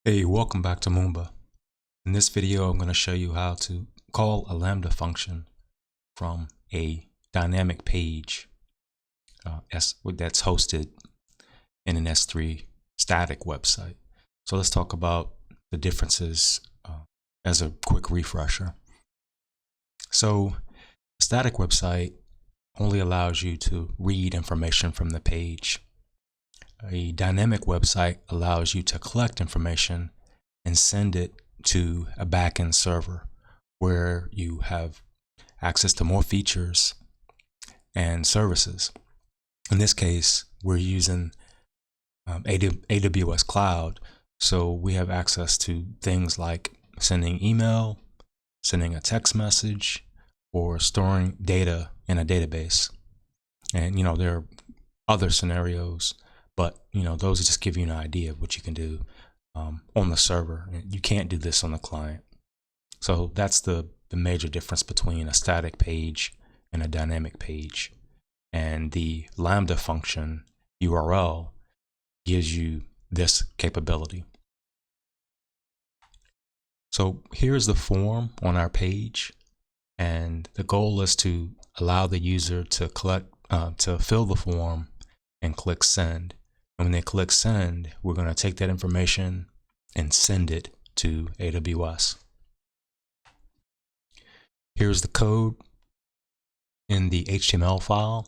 Hey, welcome back to Moomba. In this video, I'm going to show you how to call a Lambda function from a dynamic page that's hosted in an S3 static website. So let's talk about the differences as a quick refresher. So a static website only allows you to read information from the page. A dynamic website allows you to collect information and send it to a backend server where you have access to more features and services. In this case, we're using AWS Cloud, so we have access to things like sending email, sending a text message, or storing data in a database. And there are other scenarios, but those just give you an idea of what you can do on the server. You can't do this on the client. So that's the major difference between a static page and a dynamic page. And the Lambda function URL gives you this capability. So here's the form on our page, and the goal is to allow the user to fill the form and click send. And when they click send, we're going to take that information and send it to AWS. Here's the code in the HTML file.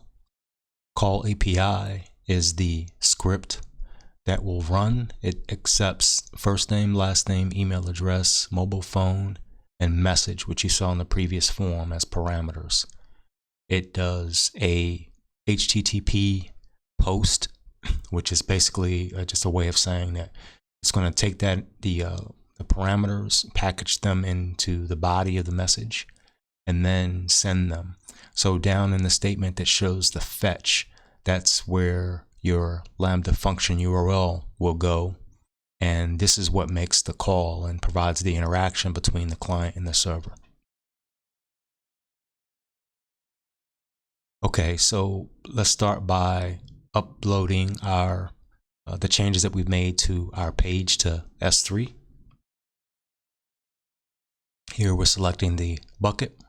Call API is the script that will run. It accepts first name, last name, email address, mobile phone, and message, which you saw in the previous form as parameters. It does a HTTP post, which is basically just a way of saying that it's going to take the parameters, package them into the body of the message, and then send them. So down in the statement that shows the fetch, that's where your Lambda function URL will go. And this is what makes the call and provides the interaction between the client and the server. Okay, so let's start by uploading our the changes that we've made to our page to S3. Here we're selecting the bucket.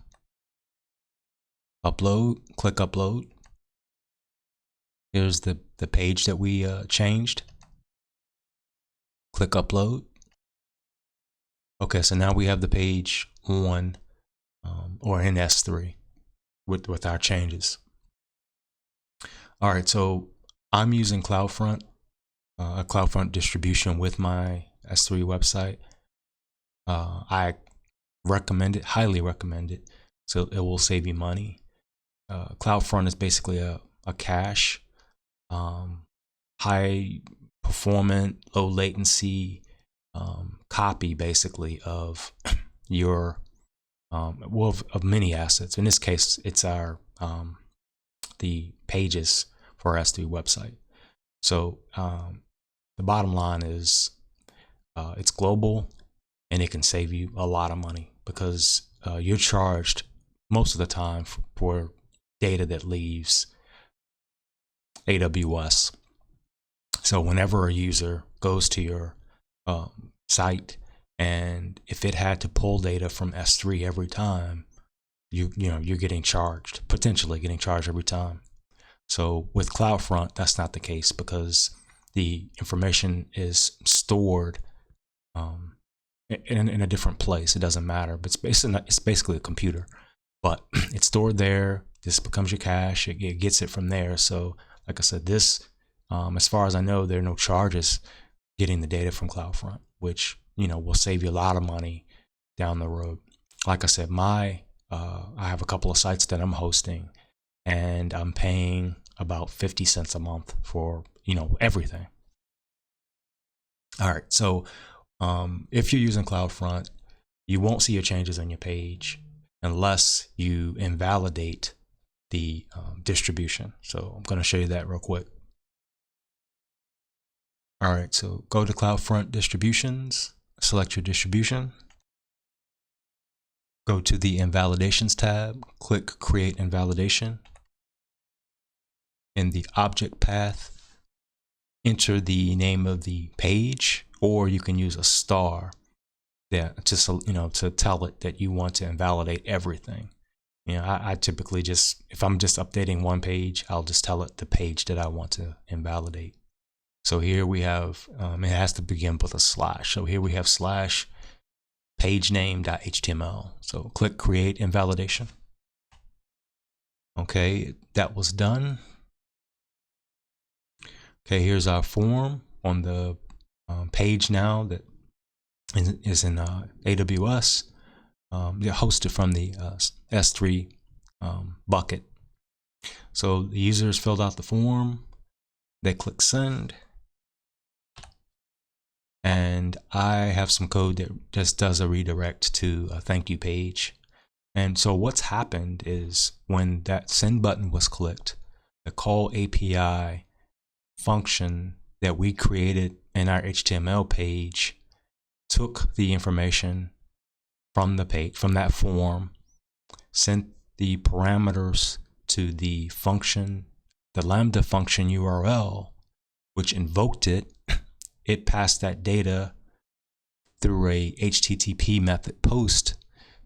Upload, click upload. Here's the page that we changed. Click upload. Okay, so now we have the page on or in S3 with our changes. All right, so I'm using CloudFront, a CloudFront distribution with my S3 website. I recommend it, highly recommend it. So it will save you money. CloudFront is basically a cache, high performant, low latency copy basically of your of many assets. In this case, it's our the pages for our S3 website. So the bottom line is it's global, and it can save you a lot of money because you're charged most of the time for data that leaves AWS. So whenever a user goes to your site, and if it had to pull data from S3 every time, you're getting charged, potentially getting charged every time. So with CloudFront, that's not the case because the information is stored in a different place. It doesn't matter, but it's basically a computer, but it's stored there. This becomes your cache. It gets it from there. So like I said, this, as far as I know, there are no charges getting the data from CloudFront, which will save you a lot of money down the road. Like I said, I have a couple of sites that I'm hosting, and I'm paying about 50 cents a month for everything. All right, so if you're using CloudFront, you won't see your changes on your page unless you invalidate the distribution. So I'm going to show you that real quick. All right, so go to CloudFront distributions, select your distribution, go to the invalidations tab, click create invalidation. In the object path enter the name of the page, or you can use a star that to tell it that you want to invalidate everything. I typically just, if I'm just updating one page, I'll just tell it the page that I want to invalidate. So here we have, it has to begin with a slash. So here we have slash pagename.html. So click create invalidation. Okay, that was done. Okay, here's our form on the page now that is in AWS. They're hosted from the S3 bucket. So the users filled out the form, they click send, and I have some code that just does a redirect to a thank you page. And so what's happened is when that send button was clicked, the call API function that we created in our HTML page took the information from the page, from that form, sent the parameters to the function, the Lambda function URL, which invoked it. It passed that data through a HTTP method post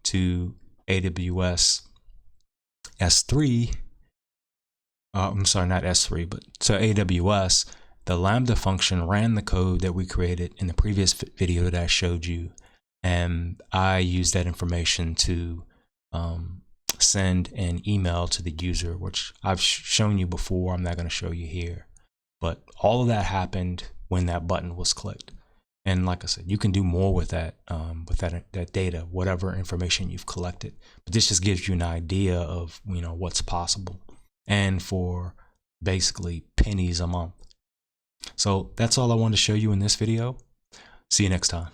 to AWS S3. I'm sorry, not S3, but to AWS. The Lambda function ran the code that we created in the previous video that I showed you, and I used that information to send an email to the user, which I've shown you before. I'm not going to show you here, but all of that happened when that button was clicked. And like I said, you can do more with that data, whatever information you've collected. But this just gives you an idea of what's possible, and for basically pennies a month. So that's all I wanted to show you in this video. See you next time.